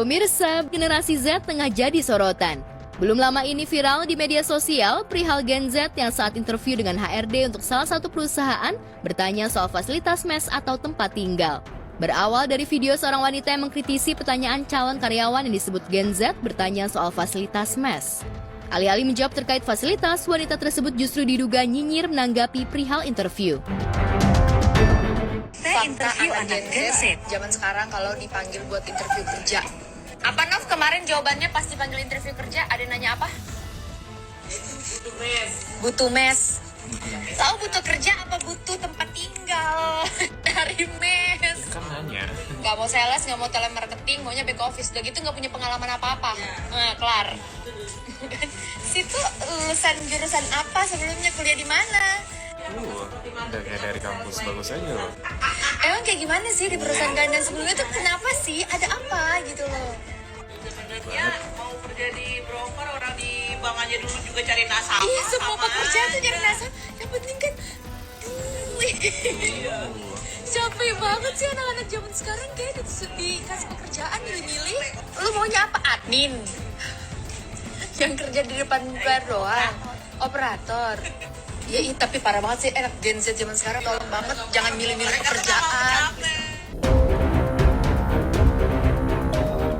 Pemirsa, generasi Z tengah jadi sorotan. Belum lama ini viral di media sosial perihal Gen Z yang saat interview dengan HRD untuk salah satu perusahaan bertanya soal fasilitas mes atau tempat tinggal. Berawal dari video seorang wanita yang mengkritisi pertanyaan calon karyawan yang disebut Gen Z bertanya soal fasilitas mes. Alih-alih menjawab terkait fasilitas, wanita tersebut justru diduga nyinyir menanggapi perihal interview. Saya interview anak Gen Z. Zaman sekarang kalau dipanggil buat interview kerja. Apa Nov kemarin jawabannya pas dipanggil interview kerja ada nanya apa? Butuh mes. Butuh mes. Tahu butuh kerja apa butuh tempat tinggal? Dari mes. Kan nanya. Gak mau sales, gak mau telemarketing, maunya back office. Udah gitu gak punya pengalaman apa-apa. Nah, kelar. Situ lulusan jurusan apa sebelumnya, kuliah di mana? Udah kayak dari kampus bagus aja loh. Emang kayak gimana sih di perusahaan kalian sebelumnya tuh kenapa sih? Ada apa gitu loh? Sebenarnya mau kerja di broker, orang di bank aja dulu juga cari nasabah. Iya, semua sama pekerjaan tuh aja. nyari nasabah. Yang penting kan duit. Capek banget sih anak-anak zaman sekarang kayak dikasih pekerjaan milih-milih. Lu maunya apa? Admin. Yang kerja di depan bar doang. Operator. Ya, tapi parah banget sih anak Gen Z zaman sekarang. Tolong banget jangan milih-milih pekerjaan.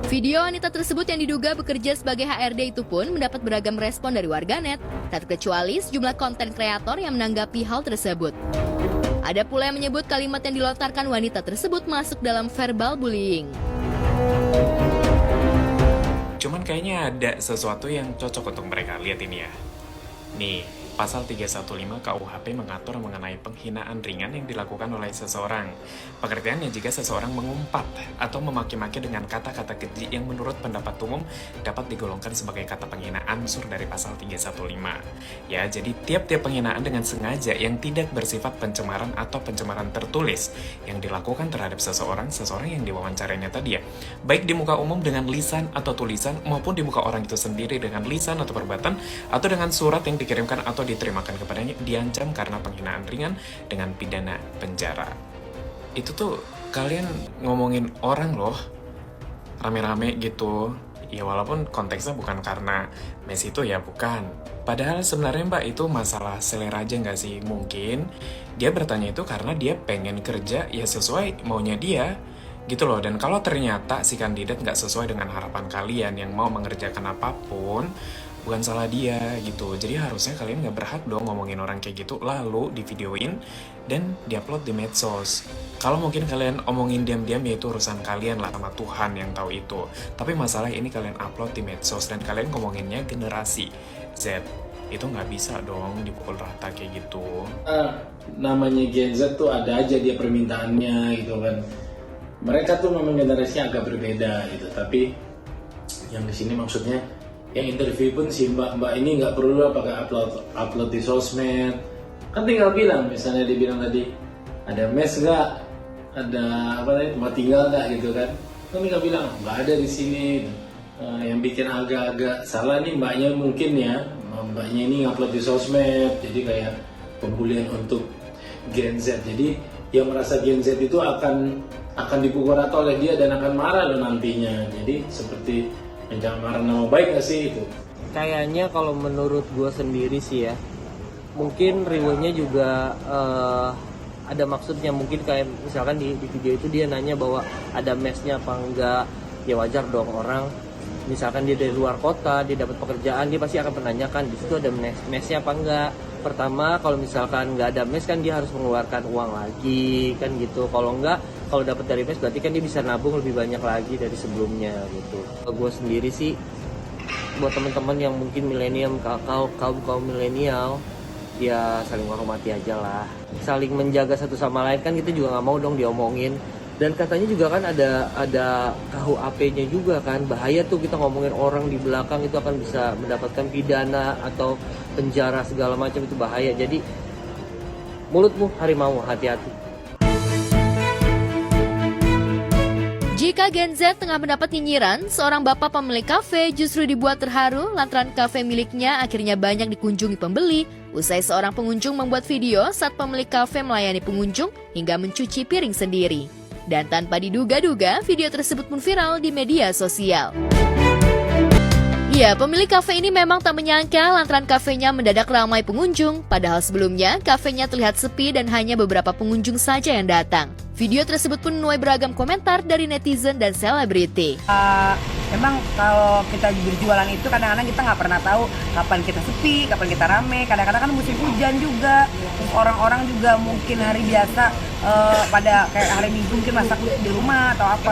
Video wanita tersebut yang diduga bekerja sebagai HRD itu pun mendapat beragam respon dari warganet, tak terkecuali sejumlah konten kreator yang menanggapi hal tersebut. Ada pula yang menyebut kalimat yang dilontarkan wanita tersebut masuk dalam verbal bullying. Cuman kayaknya ada sesuatu yang cocok untuk mereka. Lihat ini ya. Nih, Pasal 315 KUHP mengatur mengenai penghinaan ringan yang dilakukan oleh seseorang. Pengertiannya jika seseorang mengumpat atau memaki-maki dengan kata-kata keji yang menurut pendapat umum dapat digolongkan sebagai kata penghinaan unsur dari pasal 315. Ya, jadi tiap-tiap penghinaan dengan sengaja yang tidak bersifat pencemaran atau pencemaran tertulis yang dilakukan terhadap seseorang yang diwawancarainya tadi ya. Baik di muka umum dengan lisan atau tulisan maupun di muka orang itu sendiri dengan lisan atau perbuatan atau dengan surat yang dikirimkan atau diterimakan kepadanya, diancam karena penghinaan ringan dengan pidana penjara. Itu tuh kalian ngomongin orang loh, rame-rame gitu. Ya walaupun konteksnya bukan karena mes itu ya, bukan. Padahal sebenarnya mbak itu masalah selera aja nggak sih? Mungkin dia bertanya itu karena dia pengen kerja ya sesuai maunya dia gitu loh. Dan kalau ternyata si kandidat nggak sesuai dengan harapan kalian yang mau mengerjakan apapun, bukan salah dia gitu. Jadi harusnya kalian nggak berhak dong ngomongin orang kayak gitu lalu divideoin dan diupload di medsos. Kalau mungkin kalian omongin diam-diam ya itu urusan kalian lah sama Tuhan yang tahu itu. Tapi masalah ini kalian upload di medsos dan kalian ngomonginnya generasi Z. Itu nggak bisa dong dipukul rata kayak gitu. Namanya Gen Z tuh ada aja dia permintaannya gitu kan. Mereka tuh memang generasinya agak berbeda gitu. Tapi yang di sini maksudnya yang interview pun si mbak ini nggak perlu lah pakai upload di sosmed, kan tinggal bilang, misalnya dia bilang tadi ada mes nggak, ada apa tadi tempat tinggal nggak gitu kan tinggal bilang nggak ada di sini. Yang bikin agak-agak salah nih mbaknya mungkin ya, mbaknya ini ngupload di sosmed, jadi kayak pembulian untuk Gen Z. Jadi yang merasa Gen Z itu akan dipukul rata oleh dia dan akan marah loh nantinya. Jadi seperti pencemaran nama baik nggak sih itu? Kayaknya kalau menurut gue sendiri sih ya, mungkin rewardnya juga ada maksudnya. Mungkin kayak misalkan di video itu dia nanya bahwa ada mesnya apa enggak, ya wajar dong orang. Misalkan dia dari luar kota, dia dapat pekerjaan, dia pasti akan menanyakan di situ ada mesnya apa enggak. Pertama, kalau misalkan nggak ada mes kan dia harus mengeluarkan uang lagi kan gitu. Kalau enggak, kalau dapat dari mes berarti kan dia bisa nabung lebih banyak lagi dari sebelumnya gitu. Gue sendiri sih buat teman-teman yang mungkin milenial, kaum milenial, ya saling menghormati aja lah, saling menjaga satu sama lain kan. Kita juga nggak mau dong diomongin. Dan katanya juga kan ada KUHP-nya juga kan, bahaya tuh kita ngomongin orang di belakang, itu akan bisa mendapatkan pidana atau penjara segala macam, itu bahaya. Jadi mulutmu harimau, hati-hati. Jika Gen Z tengah mendapat nyinyiran, seorang bapak pemilik kafe justru dibuat terharu lantaran kafe miliknya akhirnya banyak dikunjungi pembeli. Usai seorang pengunjung membuat video saat pemilik kafe melayani pengunjung hingga mencuci piring sendiri. Dan tanpa diduga-duga, video tersebut pun viral di media sosial. Ya, pemilik kafe ini memang tak menyangka lantaran kafenya mendadak ramai pengunjung, padahal sebelumnya kafenya terlihat sepi dan hanya beberapa pengunjung saja yang datang. Video tersebut pun menuai beragam komentar dari netizen dan selebriti. Memang kalau kita berjualan itu kadang-kadang kita nggak pernah tahu kapan kita sepi, kapan kita rame. Kadang-kadang kan musim hujan juga. Terus orang-orang juga mungkin hari biasa pada kayak hari Minggu mungkin masak di rumah atau apa.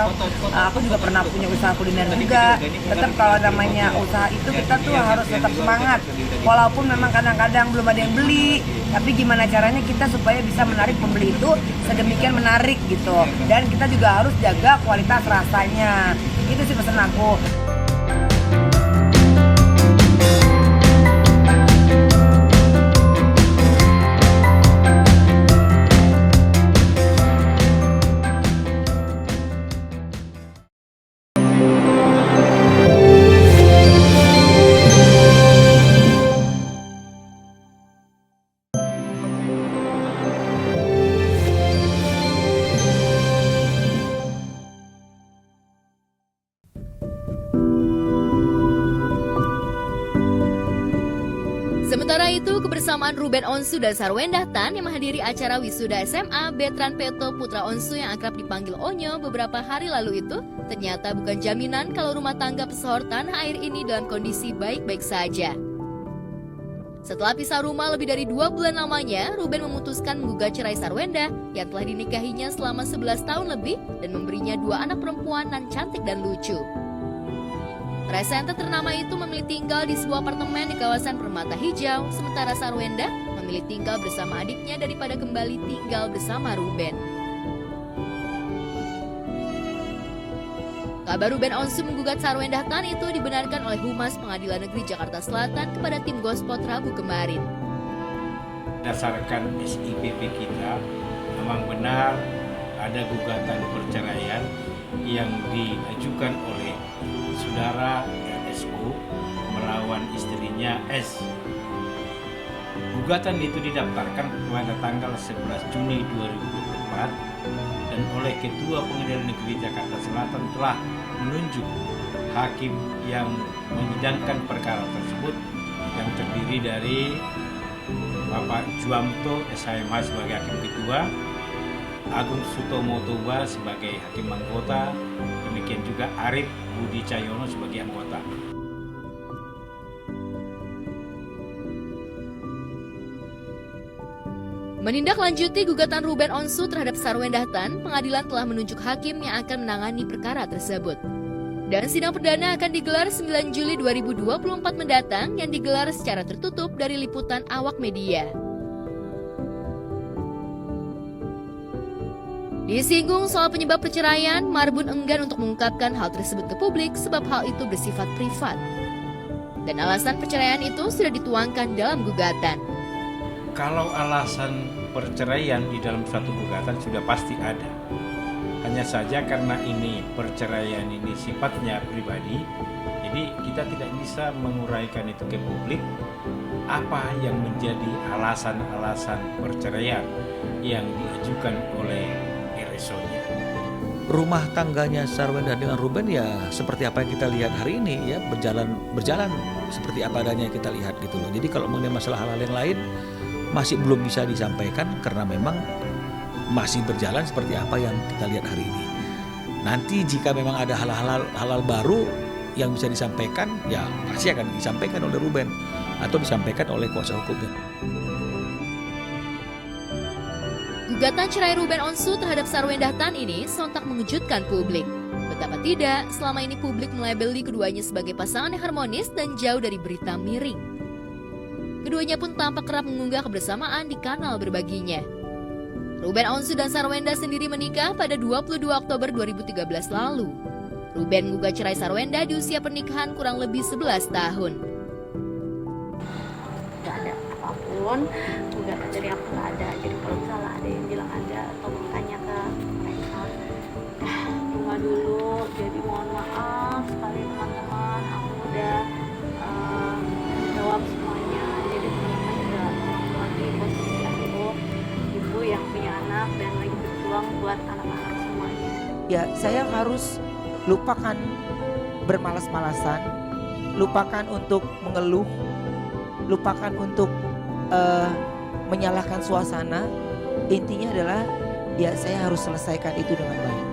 Aku juga pernah punya usaha kuliner juga. Tetap kalau namanya usaha itu kita tuh harus tetap semangat. Walaupun memang kadang-kadang belum ada yang beli, tapi gimana caranya kita supaya bisa menarik pembeli itu sedemikian menarik gitu. Dan kita juga harus jaga kualitas rasanya. Itu sih pesan aku. Sementara itu, kebersamaan Ruben Onsu dan Sarwendah Tan yang menghadiri acara wisuda SMA Betran Peto Putra Onsu yang akrab dipanggil Onyo beberapa hari lalu itu ternyata bukan jaminan kalau rumah tangga pesohor tanah air ini dalam kondisi baik-baik saja. Setelah pisah rumah lebih dari 2 bulan lamanya, Ruben memutuskan menggugat cerai Sarwendah yang telah dinikahinya selama 11 tahun lebih dan memberinya 2 anak perempuan nan cantik dan lucu. Presenter ternama itu memilih tinggal di sebuah apartemen di kawasan Permata Hijau, sementara Sarwendah memilih tinggal bersama adiknya daripada kembali tinggal bersama Ruben. Kabar Ruben Onsu menggugat Sarwendah Tan itu dibenarkan oleh Humas Pengadilan Negeri Jakarta Selatan kepada tim Gospot Rabu kemarin. Berdasarkan SIPP kita, memang benar ada gugatan perceraian yang diajukan oleh saudara RSU melawan istrinya S. Gugatan itu didaftarkan pada tanggal 11 Juni 2024 dan oleh Ketua Pengadilan Negeri Jakarta Selatan telah menunjuk hakim yang menyidangkan perkara tersebut yang terdiri dari Bapak Juamto SHMH sebagai hakim ketua, Agung Sutomo Toba sebagai hakim anggota, demikian juga Arif Budi Cahyono sebagai anggota. Menindaklanjuti gugatan Ruben Onsu terhadap Sarwendah Tan, pengadilan telah menunjuk hakim yang akan menangani perkara tersebut. Dan sidang perdana akan digelar 9 Juli 2024 mendatang yang digelar secara tertutup dari liputan awak media. Disinggung soal penyebab perceraian, Marbun enggan untuk mengungkapkan hal tersebut ke publik sebab hal itu bersifat privat. Dan alasan perceraian itu sudah dituangkan dalam gugatan. Kalau alasan perceraian di dalam suatu gugatan sudah pasti ada. Hanya saja karena ini perceraian ini sifatnya pribadi, jadi kita tidak bisa menguraikan itu ke publik apa yang menjadi alasan-alasan perceraian yang diajukan oleh RSO-nya. Rumah tangganya Sarwendah dengan Ruben ya seperti apa yang kita lihat hari ini ya, berjalan seperti apa adanya yang kita lihat gitu loh. Jadi kalau mengenai masalah hal-hal yang lain masih belum bisa disampaikan karena memang masih berjalan seperti apa yang kita lihat hari ini. Nanti jika memang ada hal-hal baru yang bisa disampaikan, ya pasti akan disampaikan oleh Ruben atau disampaikan oleh kuasa hukumnya. Gugatan cerai Ruben Onsu terhadap Sarwendah Tan ini sontak mengejutkan publik. Betapa tidak, selama ini publik melabeli keduanya sebagai pasangan yang harmonis dan jauh dari berita miring. Keduanya pun tampak kerap mengunggah kebersamaan di kanal berbaginya. Ruben Onsu dan Sarwendah sendiri menikah pada 22 Oktober 2013 lalu. Ruben menggugat cerai Sarwendah di usia pernikahan kurang lebih 11 tahun. Gak ada apapun, gugatan dari aku gak ada. Jadi kalau misalnya ada yang bilang ada atau bertanya ke mereka, tunggu dulu. Jadi mohon maaf sekali teman-teman, aku udah jawab semuanya. Jadi teman-teman juga lagi posisi aku ibu yang punya anak dan lagi berjuang buat anak-anak semuanya. ya saya harus lupakan bermalas-malasan, lupakan untuk mengeluh, lupakan untuk menyalahkan suasana. Intinya adalah ya saya harus selesaikan itu dengan baik.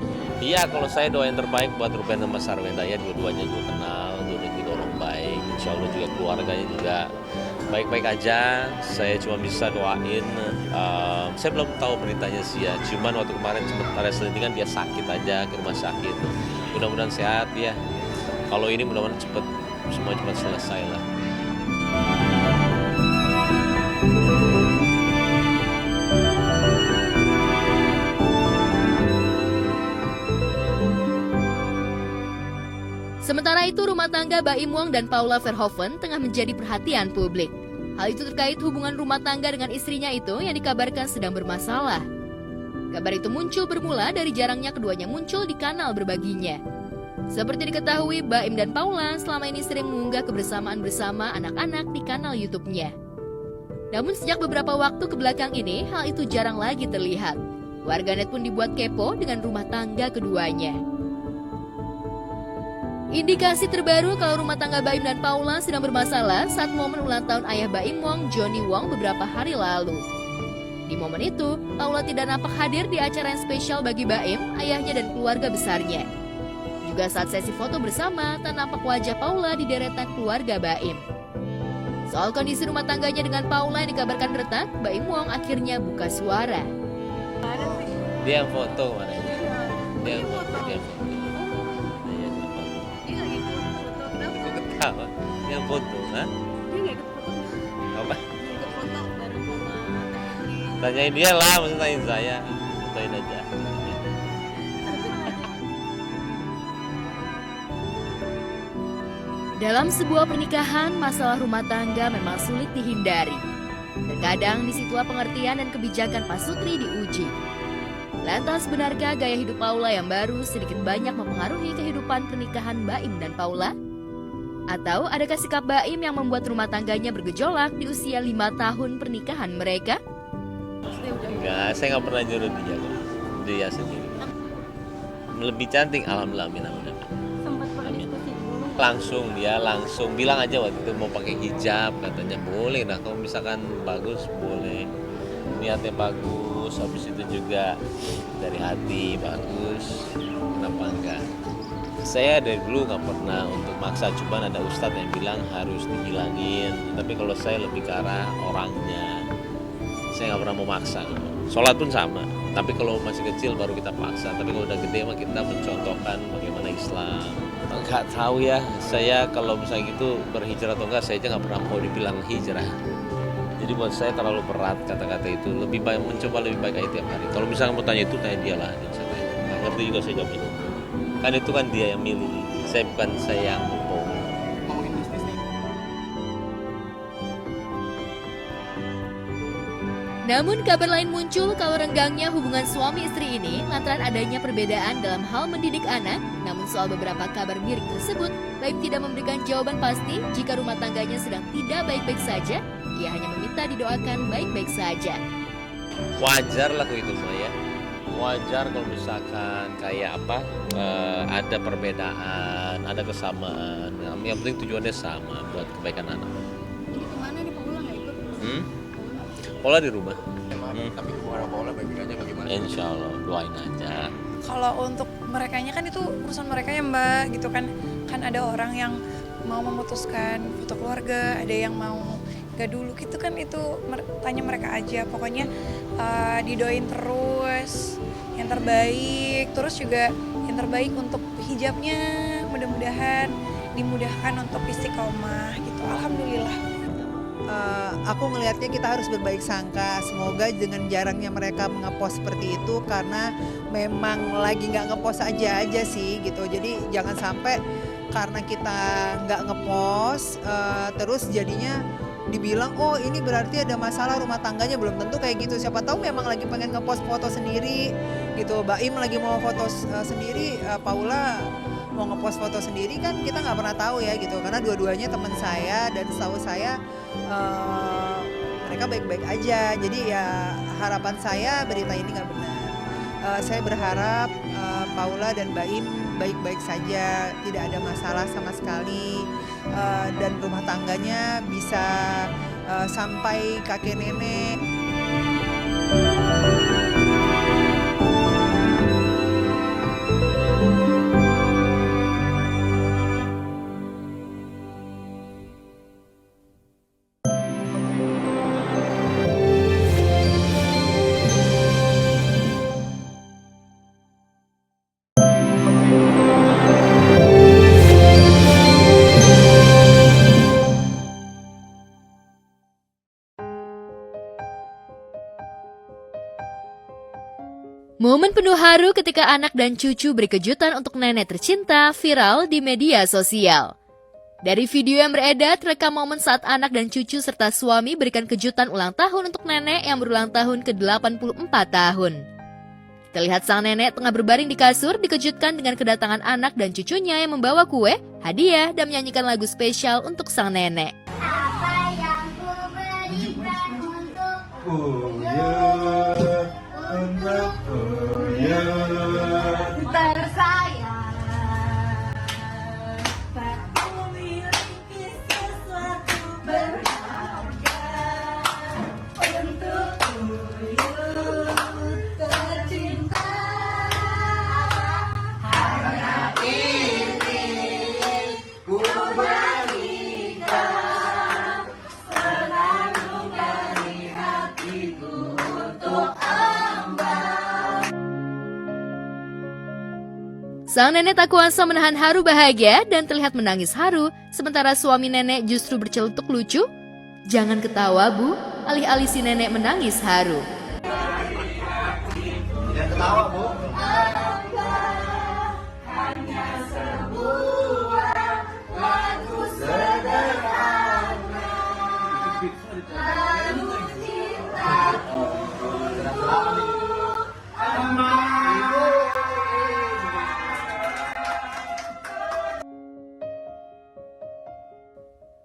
Iya, kalau saya doa yang terbaik buat Ruben sama Sarwenda, ya dua-duanya juga kenal, dua-duanya juga orang baik. Insya Allah juga keluarganya juga baik-baik aja. Saya cuma bisa doain. Saya belum tahu beritanya sih ya. Cuman waktu kemarin sempat ada selentingan dia sakit aja ke rumah sakit. Mudah-mudahan sehat ya. Kalau ini mudah-mudahan semua cepat selesai lah. Sementara itu, rumah tangga Baim Wong dan Paula Verhoeven tengah menjadi perhatian publik. Hal itu terkait hubungan rumah tangga dengan istrinya itu yang dikabarkan sedang bermasalah. Kabar itu muncul bermula dari jarangnya keduanya muncul di kanal berbaginya. Seperti diketahui, Baim dan Paula selama ini sering mengunggah kebersamaan bersama anak-anak di kanal YouTube-nya. Namun sejak beberapa waktu ke belakang ini, hal itu jarang lagi terlihat. Warganet pun dibuat kepo dengan rumah tangga keduanya. Indikasi terbaru kalau rumah tangga Baim dan Paula sedang bermasalah saat momen ulang tahun ayah Baim Wong, Johnny Wong, beberapa hari lalu. Di momen itu, Paula tidak nampak hadir di acara yang spesial bagi Baim, ayahnya dan keluarga besarnya. Juga saat sesi foto bersama, tak nampak wajah Paula di deretan keluarga Baim. Soal kondisi rumah tangganya dengan Paula yang dikabarkan retak, Baim Wong akhirnya buka suara. Dia yang foto kemarin. Dia yang foto. Apa? Yang foto, ha? Dia nggak ikut foto. Apa? Ikut foto bareng sama teman. Tanyain dia lah, maksudnya tanyain saya. Fotoin aja. Dalam sebuah pernikahan, masalah rumah tangga memang sulit dihindari. Terkadang disitulah pengertian dan kebijakan Pak Sutri diuji. Lantas benarkah gaya hidup Paula yang baru sedikit banyak mempengaruhi kehidupan pernikahan Baim dan Paula? Atau adakah sikap Baim yang membuat rumah tangganya bergejolak di usia 5 tahun pernikahan mereka? Enggak, saya nggak pernah nyuruh dia kok. Dia sendiri. Lebih cantik, alhamdulillah, amin. Sempat pernah diskusi dulu. Langsung bilang aja waktu itu mau pakai hijab, katanya boleh. Nah kalau misalkan bagus boleh, niatnya bagus, habis itu juga dari hati bagus, kenapa enggak? Saya dari dulu nggak pernah untuk maksa, cuman ada ustadz yang bilang harus dihilangin. Tapi kalau saya lebih ke arah orangnya, saya nggak pernah mau maksa. Sholat pun sama, tapi kalau masih kecil baru kita paksa. Tapi kalau udah gede mah kita mencontohkan bagaimana Islam. Nggak tahu ya, saya kalau misalnya gitu berhijrah atau enggak, saya aja nggak pernah mau dibilang hijrah. Jadi buat saya terlalu berat kata-kata itu. Lebih baik mencoba lebih baik aja tiap hari. Kalau misalnya mau tanya itu, tanya dia lah. Nggak ngerti juga saya jawab itu. Kan itu kan dia yang milih, saya bukan saya yang mau. Namun kabar lain muncul kalau renggangnya hubungan suami istri ini lantaran adanya perbedaan dalam hal mendidik anak. Namun soal beberapa kabar miring tersebut, Baim tidak memberikan jawaban pasti jika rumah tangganya sedang tidak baik-baik saja. Ia hanya meminta didoakan baik-baik saja. Wajar lah itu ya. Wajar kalau misalkan kayak apa, ada perbedaan, ada kesamaan. Yang penting tujuannya sama buat kebaikan anak. Jadi kemana nih Paula nggak ikut? Pola di rumah. Tapi hubungan Paula baik-baik aja bagaimana? Insya Allah, doain aja. Kalau untuk merekanya kan itu urusan mereka ya Mbak, gitu kan. Kan ada orang yang mau memutuskan foto keluarga, ada yang mau gak dulu gitu kan, itu tanya mereka aja. Pokoknya didoain terus yang terbaik, terus juga yang terbaik untuk hijabnya, mudah-mudahan dimudahkan untuk istiqomah gitu. Alhamdulillah. Aku ngelihatnya kita harus berbaik sangka. Semoga dengan jarangnya mereka ngepost seperti itu karena memang lagi nggak ngepost aja sih gitu. Jadi jangan sampai karena kita nggak ngepost terus jadinya dibilang oh ini berarti ada masalah rumah tangganya. Belum tentu kayak gitu. Siapa tahu memang lagi pengen ngepost foto sendiri gitu. Baim lagi mau foto sendiri, Paula mau ngepost foto sendiri, kan kita nggak pernah tahu ya gitu. Karena dua-duanya teman saya dan setahu saya mereka baik-baik aja. Jadi ya harapan saya berita ini nggak benar. Saya berharap Paula dan Mbak Im baik-baik saja, tidak ada masalah sama sekali, dan rumah tangganya bisa sampai kakek nenek. Momen penuh haru ketika anak dan cucu beri kejutan untuk nenek tercinta viral di media sosial. Dari video yang beredar, terekam momen saat anak dan cucu serta suami berikan kejutan ulang tahun untuk nenek yang berulang tahun ke-84 tahun. Terlihat sang nenek tengah berbaring di kasur dikejutkan dengan kedatangan anak dan cucunya yang membawa kue, hadiah, dan menyanyikan lagu spesial untuk sang nenek. Apa yang ku berikan untuk tersayang, aku memiliki sesuatu berharga untuk tercinta. Hanya ini ku berikan senandung dari hatiku untuk Sang nenek tak kuasa menahan haru bahagia dan terlihat menangis haru, sementara suami nenek justru bercelutuk lucu. Jangan ketawa, Bu, alih-alih si nenek menangis haru. Jangan ketawa, Bu. Hanya sebuah lagu sederhana, lagu cintaku.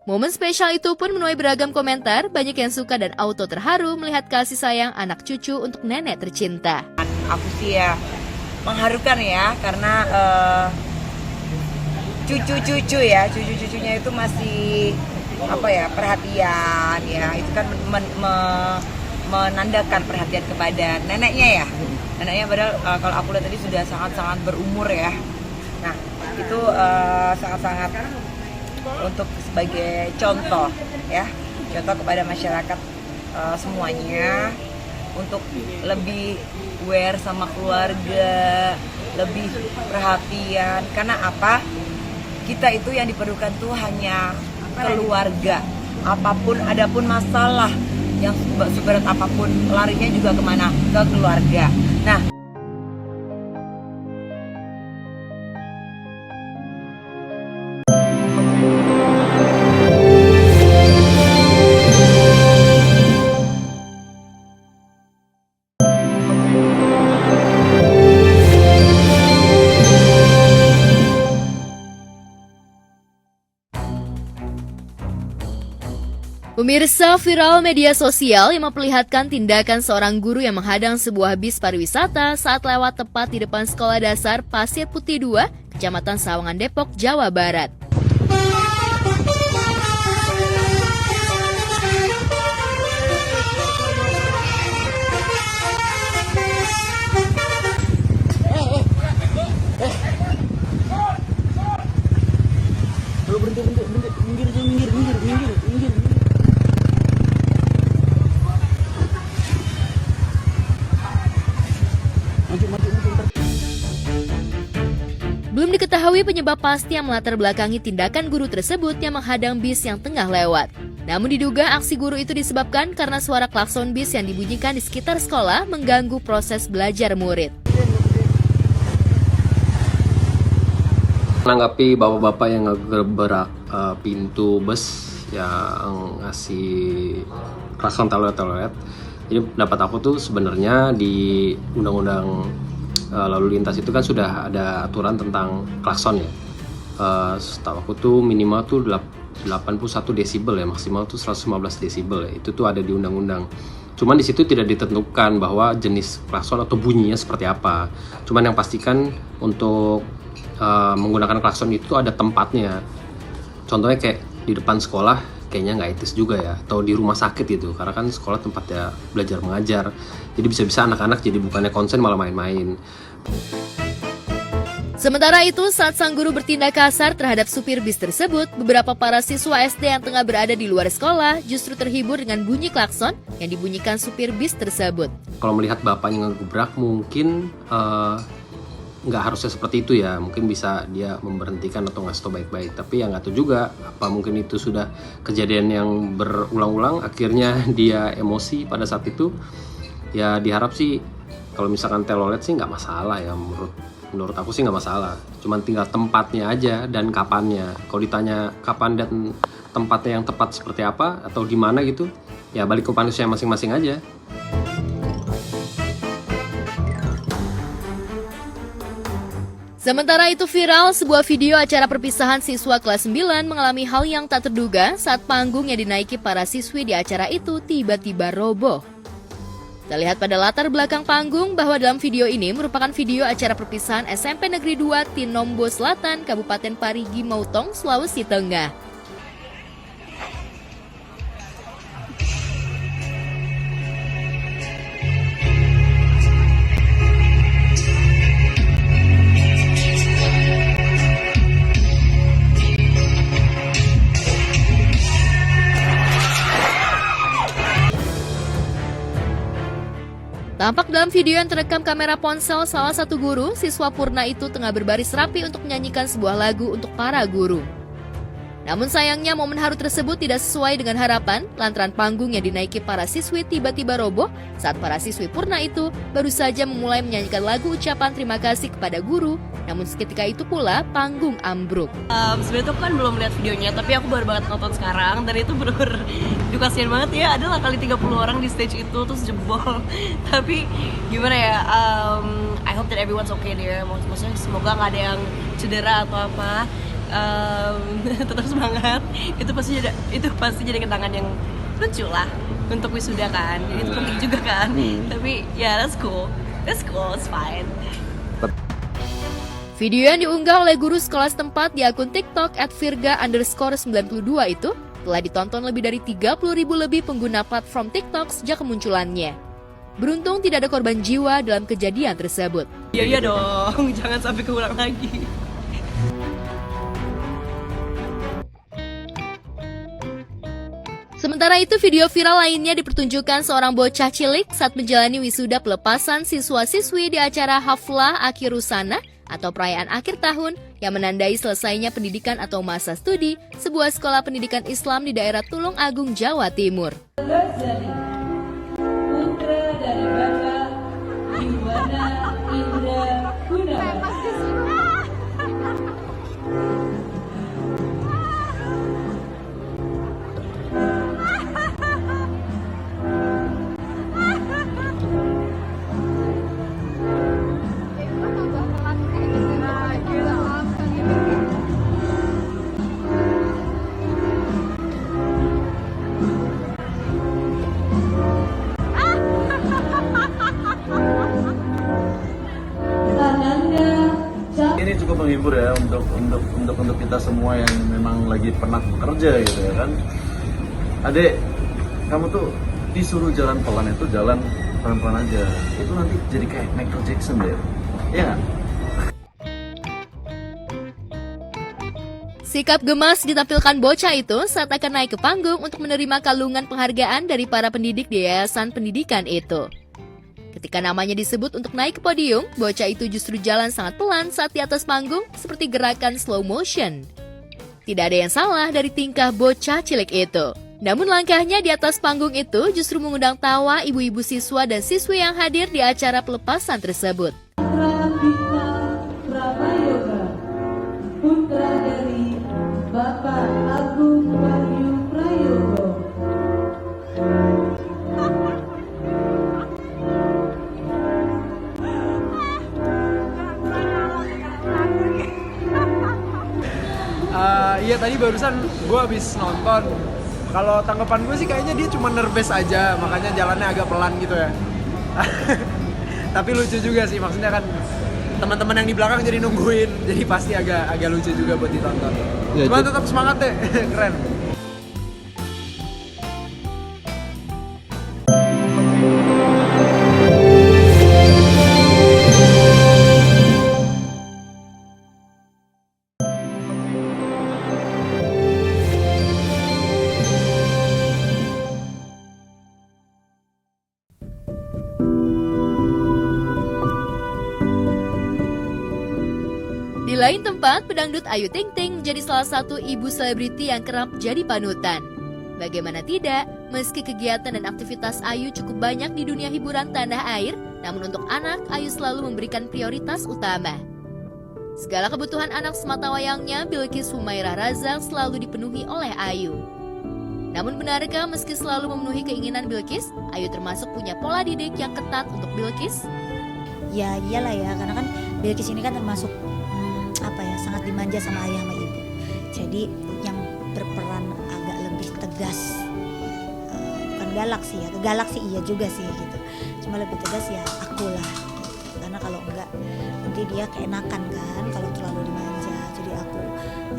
Momen spesial itu pun menuai beragam komentar, banyak yang suka dan auto terharu melihat kasih sayang anak cucu untuk nenek tercinta. Aku sih ya mengharukan ya, karena cucu-cucunya itu masih perhatian ya, itu kan menandakan perhatian kepada neneknya ya. Neneknya padahal kalau aku lihat tadi sudah sangat-sangat berumur ya. Nah itu sangat-sangat untuk sebagai contoh ya, contoh kepada masyarakat semuanya untuk lebih aware sama keluarga, lebih perhatian. Karena apa? Kita itu yang diperlukan tuh hanya keluarga. Apapun, adapun masalah yang seberat apapun, larinya juga kemana? Ke keluarga. Nah, Pemirsa, viral media sosial yang memperlihatkan tindakan seorang guru yang menghadang sebuah bis pariwisata saat lewat tepat di depan Sekolah Dasar Pasir Putih 2, Kecamatan Sawangan, Depok, Jawa Barat. Belum diketahui penyebab pasti yang melatar belakangi tindakan guru tersebut yang menghadang bis yang tengah lewat. Namun diduga aksi guru itu disebabkan karena suara klakson bis yang dibunyikan di sekitar sekolah mengganggu proses belajar murid. Menanggapi bapak-bapak yang ngegebrak pintu bus yang ngasih klakson telolet, jadi pendapat aku tuh sebenarnya di undang-undang lalu lintas itu kan sudah ada aturan tentang klakson ya. Setahu aku tuh minimal tuh 81 desibel ya, maksimal tuh 115 desibel ya. Itu tuh ada di undang-undang. Cuman di situ tidak ditentukan bahwa jenis klakson atau bunyinya seperti apa. Cuman yang pastikan untuk menggunakan klakson itu ada tempatnya. Contohnya kayak di depan sekolah kayaknya nggak etis juga ya, atau di rumah sakit gitu, karena kan sekolah tempatnya belajar mengajar. Jadi bisa-bisa anak-anak jadi bukannya konsen malah main-main. Sementara itu, saat sang guru bertindak kasar terhadap supir bis tersebut, beberapa para siswa SD yang tengah berada di luar sekolah justru terhibur dengan bunyi klakson yang dibunyikan supir bis tersebut. Kalau melihat bapaknya ngegebrak, mungkin nggak harusnya seperti itu ya. Mungkin bisa dia memberhentikan atau ngasih tau baik-baik. Tapi ya nggak tahu juga, apa mungkin itu sudah kejadian yang berulang-ulang, akhirnya dia emosi pada saat itu. Ya diharap sih, kalau misalkan telolet sih nggak masalah ya, menurut aku sih nggak masalah, cuman tinggal tempatnya aja dan kapannya. Kalau ditanya kapan dan tempatnya yang tepat seperti apa atau di mana gitu, ya balik ke manusia masing-masing aja. Sementara itu viral sebuah video acara perpisahan siswa kelas 9 mengalami hal yang tak terduga saat panggung yang dinaiki para siswi di acara itu tiba-tiba roboh. Terlihat pada latar belakang panggung bahwa dalam video ini merupakan video acara perpisahan SMP Negeri 2 Tinombo Selatan, Kabupaten Parigi Motong, Sulawesi Tengah. Tampak dalam video yang terekam kamera ponsel salah satu guru, siswa Purna itu tengah berbaris rapi untuk menyanyikan sebuah lagu untuk para guru. Namun sayangnya momen haru tersebut tidak sesuai dengan harapan, lantaran panggung yang dinaiki para siswi tiba-tiba roboh saat para siswi Purna itu baru saja memulai menyanyikan lagu ucapan terima kasih kepada guru, namun seketika itu pula panggung ambruk. Sebenarnya tuh kan belum lihat videonya, tapi aku baru banget nonton sekarang dan itu bener-bener kasihan banget ya, adalah kali 30 orang di stage itu terus jebol. Tapi gimana ya, I hope that everyone's okay there. Maksudnya semoga nggak ada yang cedera atau apa. Tetap semangat. Itu pasti jadi kenangan yang lucu lah untuk wisuda kan. Jadi itu penting juga kan. Tapi ya that's cool, it's fine. Video yang diunggah oleh guru sekolah setempat di akun TikTok @virga_92 itu telah ditonton lebih dari 30.000 lebih pengguna platform TikTok sejak kemunculannya. Beruntung tidak ada korban jiwa dalam kejadian tersebut. Iya dong, jangan sampai keulang lagi. Sementara itu, video viral lainnya dipertunjukkan seorang bocah cilik saat menjalani wisuda pelepasan siswa-siswi di acara Haflah Akhirusana atau perayaan akhir tahun yang menandai selesainya pendidikan atau masa studi sebuah sekolah pendidikan Islam di daerah Tulung Agung, Jawa Timur. Putra dari Bapak Iwana Indra Gunawan. Ini cukup menghibur ya untuk kita semua yang memang lagi penat bekerja gitu ya kan. Adek, kamu tuh disuruh jalan pelan itu jalan pelan-pelan aja. Itu nanti jadi kayak Michael Jackson deh. Ya nggak? Sikap gemas ditampilkan bocah itu saat akan naik ke panggung untuk menerima kalungan penghargaan dari para pendidik di yayasan pendidikan itu. Ketika namanya disebut untuk naik ke podium, bocah itu justru jalan sangat pelan saat di atas panggung seperti gerakan slow motion. Tidak ada yang salah dari tingkah bocah cilik itu. Namun langkahnya di atas panggung itu justru mengundang tawa ibu-ibu siswa dan siswi yang hadir di acara pelepasan tersebut. Putra dari Bapak Agung Wahyu Prayogo. Iya tadi barusan gue habis nonton Kalau tanggapan gue sih kayaknya dia cuma nervous aja, makanya jalannya agak pelan gitu ya. Tapi lucu juga sih, maksudnya kan teman-teman yang di belakang jadi nungguin, jadi pasti agak lucu juga buat ditonton. Ya, Cuma tetap semangat deh, keren. Di lain tempat, pedangdut Ayu Ting Ting menjadi salah satu ibu selebriti yang kerap jadi panutan. Bagaimana tidak, meski kegiatan dan aktivitas Ayu cukup banyak di dunia hiburan tanah air, namun untuk anak, Ayu selalu memberikan prioritas utama. Segala kebutuhan anak sematawayangnya, Bilqis Humairah Razak selalu dipenuhi oleh Ayu. Namun benarkah meski selalu memenuhi keinginan Bilqis, Ayu termasuk punya pola didik yang ketat untuk Bilqis? Ya iyalah ya, karena kan Bilqis ini kan termasuk sangat dimanja sama ayah sama ibu. Jadi yang berperan agak lebih tegas, bukan galak sih ya, galak sih iya juga sih gitu. Cuma lebih tegas ya aku lah gitu. Karena kalau enggak nanti dia keenakan kan kalau terlalu dimanja. Jadi aku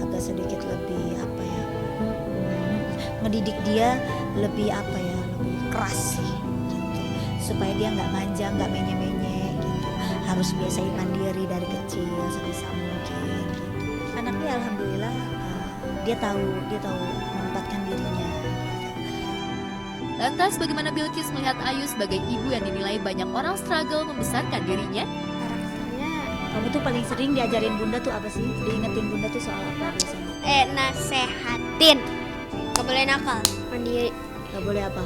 agak sedikit lebih ngedidik dia lebih lebih keras sih gitu. Supaya dia nggak manja, nggak menye-menye gitu. Harus biasain mandiri dari kecil sebisa mungkin. Anaknya alhamdulillah dia tahu menempatkan dirinya. Lantas bagaimana Bilqis melihat Ayu sebagai ibu yang dinilai banyak orang struggle membesarkan dirinya? Kamu tuh paling sering diajarin bunda tuh apa sih? Diingetin bunda tuh soal apa biasanya? Nasehatin. Gak boleh nakal, mandiri. Gak boleh apa?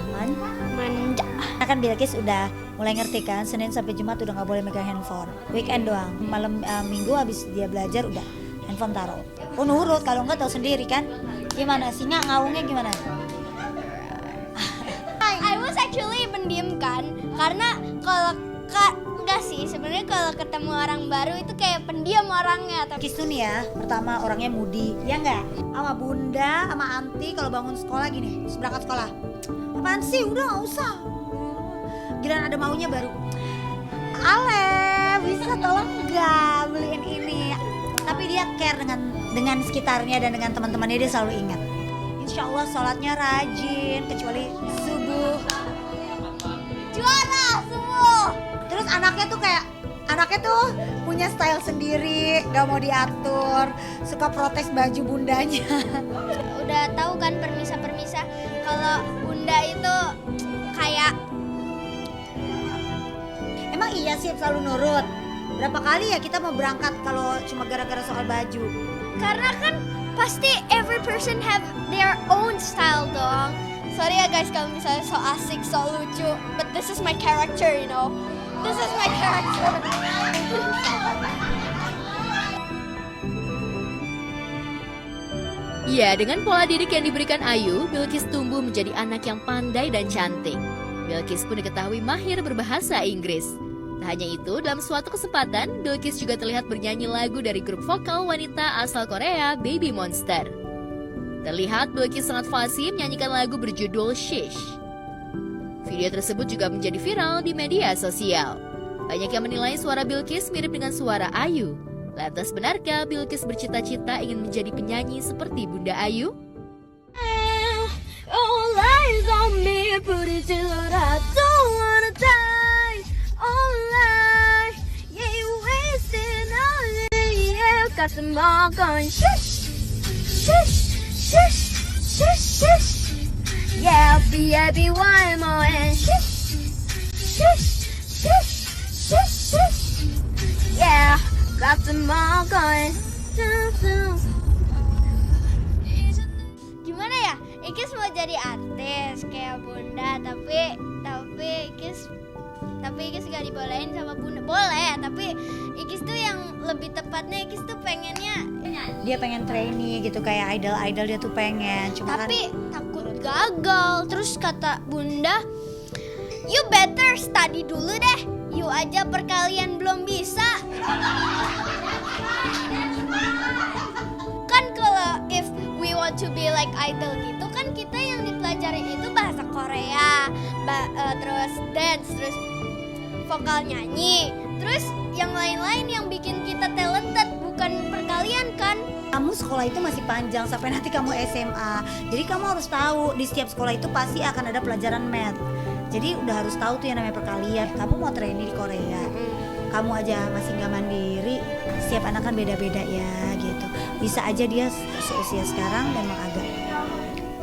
Manja. Nah kan Bilqis udah mulai ngerti kan, Senin sampai Jumat udah gak boleh megang handphone. Weekend doang, malam Minggu habis dia belajar udah handphone taruh. Oh nurut, kalau enggak tahu sendiri kan. Gimana singa ngaungnya gimana? I was actually pendiam kan, karena kalau enggak sih sebenarnya kalau ketemu orang baru itu kayak pendiam orangnya. Bilqis tuh nih ya, pertama orangnya moody, ya enggak? Sama bunda, sama anti kalau bangun sekolah gini, berangkat sekolah. Apaan sih? Udah gak usah. Giliran ada maunya baru. Ale, bisa tolong enggak beliin ini? Tapi dia care dengan sekitarnya dan dengan teman-temannya, dia selalu ingat. Insya Allah sholatnya rajin, kecuali subuh. Juara subuh. Terus anaknya tuh punya style sendiri, gak mau diatur, suka protes baju bundanya. Udah tahu kan permisa kalau bunda itu kayak. Emang iya sih selalu nurut. Berapa kali ya kita mau berangkat kalau cuma gara-gara soal baju? Karena kan pasti every person have their own style dong. Sorry ya guys kalau misalnya so asik, so lucu, but this is my character, you know. This is my character. Ya, dengan pola didik yang diberikan Ayu, Bilqis tumbuh menjadi anak yang pandai dan cantik. Bilqis pun diketahui mahir berbahasa Inggris. Tak hanya itu, dalam suatu kesempatan, Bilqis juga terlihat bernyanyi lagu dari grup vokal wanita asal Korea, Baby Monster. Terlihat Bilqis sangat fasih menyanyikan lagu berjudul Shish. Video tersebut juga menjadi viral di media sosial. Banyak yang menilai suara Bilqis mirip dengan suara Ayu. Lantas benarkah Bilqis bercita-cita ingin menjadi penyanyi seperti Bunda Ayu? All eyes on me, pretty till I don't wanna die. All eyes, yeah, you wasting all day, yeah. Got them all going shush, shush, shush, shush, shush. Yeah, B-I-B-Y-M-O and shush, shush, shush, shush, shush. Yeah, got them all going Gimana ya? Ikis mau jadi artis kayak Bunda, tapi Ikis gak dibolehin sama Bunda. Boleh, tapi Ikis tuh yang lebih tepatnya Ikis tuh pengennya Dia pengen trainee gitu kayak idol dia tuh pengen. Cuma tapi takut gagal. Terus kata Bunda, you better study dulu deh. You aja perkalian belum bisa. Kan kalau if we want to be like idol gitu kan kita yang dipelajarin itu bahasa Korea, terus dance, terus vokal nyanyi, terus yang lain-lain yang bikin kita talented, bukan perkalian kan? Kamu sekolah itu masih panjang sampai nanti kamu SMA. Jadi kamu harus tahu di setiap sekolah itu pasti akan ada pelajaran math. Jadi udah harus tahu tuh yang namanya perkalian. Kamu mau training di Korea, kamu aja masih nggak mandiri. Setiap anak kan beda-beda ya gitu. Bisa aja dia seusia sekarang memang agak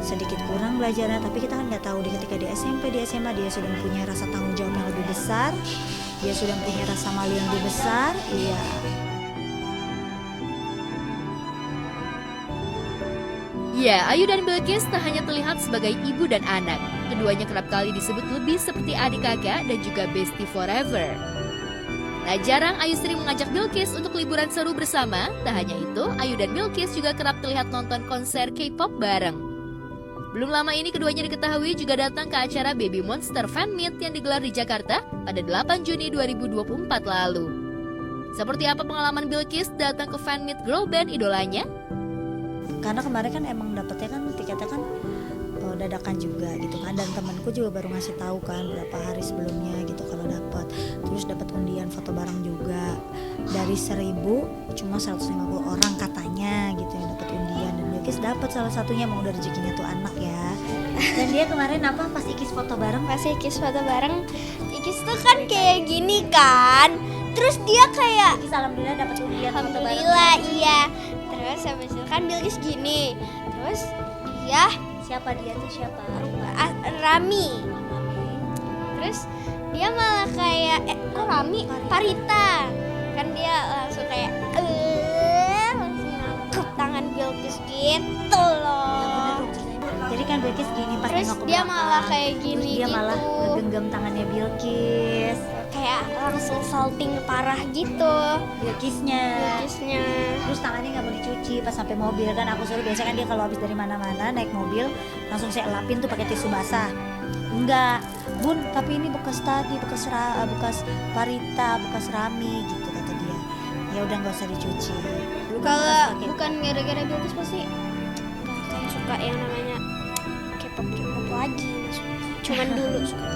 sedikit kurang belajarnya, tapi kita kan nggak tahu ketika di SMP, di SMA dia sudah punya rasa tanggung jawab yang lebih besar, dia sudah punya rasa malu yang lebih besar. Iya. Ya, Ayu dan Bilqis tak hanya terlihat sebagai ibu dan anak. Keduanya kerap kali disebut lebih seperti adik kakak dan juga bestie forever. Tak jarang Ayu sering mengajak Bilqis untuk liburan seru bersama. Tak hanya itu, Ayu dan Bilqis juga kerap terlihat nonton konser K-pop bareng. Belum lama ini keduanya diketahui juga datang ke acara Baby Monster Fan Meet yang digelar di Jakarta pada 8 Juni 2024 lalu. Seperti apa pengalaman Bilqis datang ke fan meet girl band idolanya? Karena kemarin kan emang dapetnya kan tiketnya kan dadakan juga gitu kan, dan temanku juga baru ngasih tahu kan berapa hari sebelumnya gitu kalau dapat. Terus dapat undian foto bareng juga, dari 1000 cuma 150 orang katanya gitu yang dapat undian, dan Bilqis dapat salah satunya. Emang udah rezekinya tuh anak ya. Dan dia kemarin apa pas Ikis foto bareng, Ikis tuh kan kayak gini kan, terus dia kayak Ikis alhamdulillah dapat undian foto bareng. alhamdulillah iya. Terus habis itu kan Bilqis gini, terus dia siapa Rami. Terus dia malah kayak Rami Parita. Kan dia langsung kayak langsung nangkep tangan Bilqis gitu loh. Jadi kan Bilqis gini pas terus nengok ke dia belakang, malah kayak gini terus dia gitu. malah ngegenggam tangannya Bilqis. Kayak langsung salting parah gitu. Bilqisnya. Terus tangannya nggak mau dicuci pas sampai mobil kan aku suruh. Biasanya kan dia kalau habis dari mana-mana naik mobil langsung saya lapin tuh pakai tisu basah. Enggak, Bun, tapi ini bekas tadi, bekas Parita, bekas Rami gitu kata dia. Ya udah nggak usah dicuci. Kalau bukan gara-gara Bilqis pasti nggak akan suka yang namanya K-pop lagi. Cuman dulu suka.